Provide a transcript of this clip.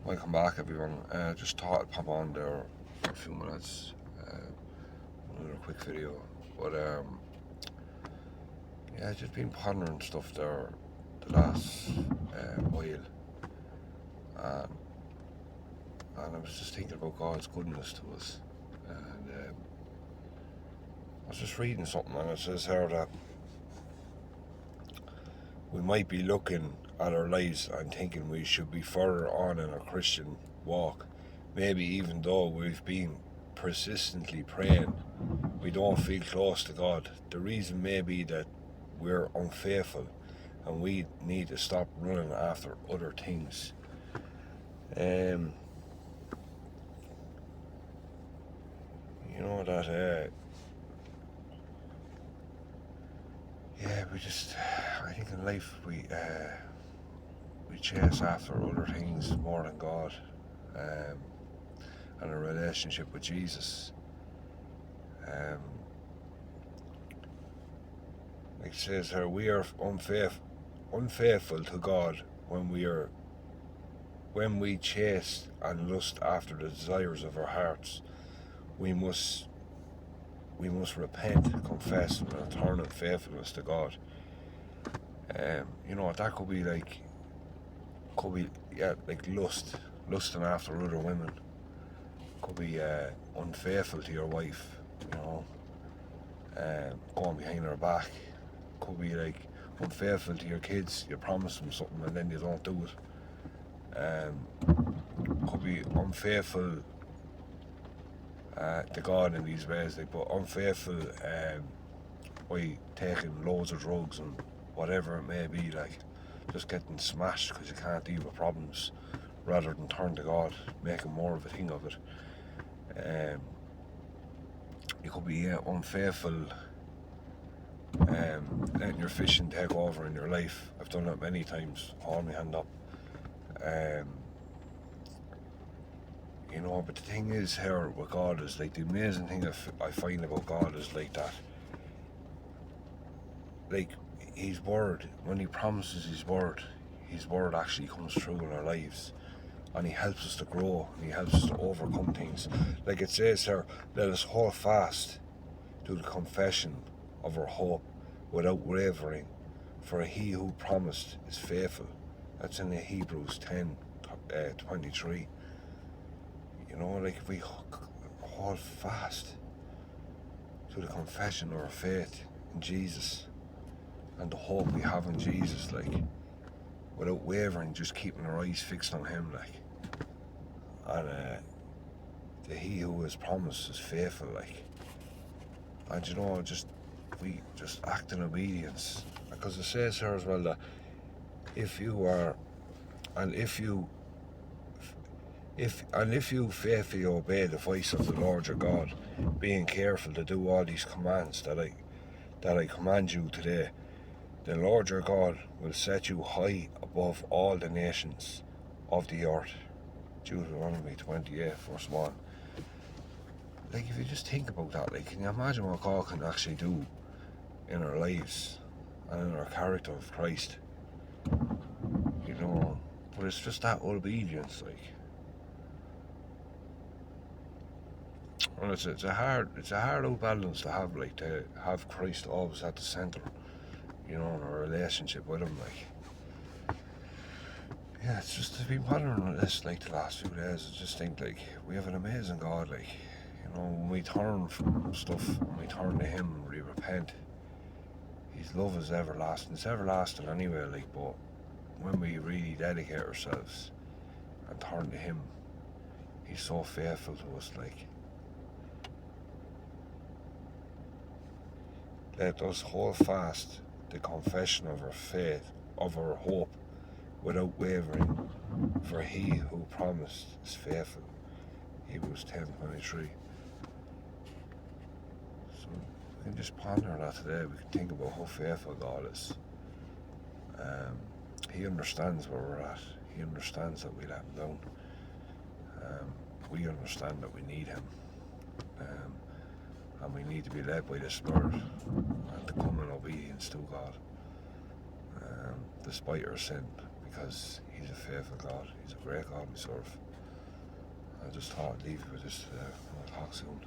Welcome back, everyone. Just thought I'd pop on there for a few minutes. Another quick video, but yeah, just been pondering stuff there the last while, and I was just thinking about God's goodness to us, and I was just reading something, and it says here that we might be looking at our lives and thinking we should be further on in our Christian walk. Maybe even though we've been persistently praying, we don't feel close to God. The reason may be that we're unfaithful and we need to stop running after other things. You know that I think in life we chase after other things more than God, and a relationship with Jesus. Like it says here, we are unfaithful to God when we chase and lust after the desires of our hearts. We must repent, confess, and turn in faithfulness to God. That could be like lusting after other women. Could be unfaithful to your wife, going behind her back. Could be like unfaithful to your kids. You promise them something and then you don't do it. Could be unfaithful to God in these ways, but unfaithful by taking loads of drugs and whatever it may be, like just getting smashed because you can't deal with problems, rather than turn to God, making more of a thing of it. You could be unfaithful, letting your fishing take over in your life. I've done that many times. Hold my hand up. But the thing is here with God is like the amazing thing I find about God is like that. Like His word, when He promises His word actually comes true in our lives, and He helps us to grow and He helps us to overcome things. Like it says here, let us hold fast to the confession of our hope without wavering, for He who promised is faithful. That's in the Hebrews 10:23. Like if we hold fast to the confession of our faith in Jesus and the hope we have in Jesus, like without wavering, just keeping our eyes fixed on Him, like, and He who has promised is faithful, like, and we just act in obedience, because it says here as well that if you faithfully obey the voice of the Lord your God, being careful to do all these commands that I command you today, the Lord your God will set you high above all the nations of the earth. Deuteronomy 28, verse 1. Like, if you just think about that, like, can you imagine what God can actually do in our lives and in our character of Christ? But it's just that obedience, like. And it's a hard old balance to have, like, to have Christ always at the centre, in our relationship with Him, like. Yeah, it's just, I've been pondering on this, like, the last few days. I just think, like, we have an amazing God, like, when we turn from stuff, when we turn to Him, we repent, His love is everlasting. It's everlasting anyway, like, but when we really dedicate ourselves and turn to Him, He's so faithful to us, like. Let us hold fast the confession of our faith, of our hope, without wavering, for He who promised is faithful. Hebrews 10:23. So we can just ponder that today. We can think about how faithful God is. He understands where we're at. He understands that we let Him down. We understand that we need Him. And we need to be led by the Spirit and to come in obedience to God, despite our sin, because He's a faithful God. He's a great God we serve. I just thought I'd leave you with this. I'll talk soon.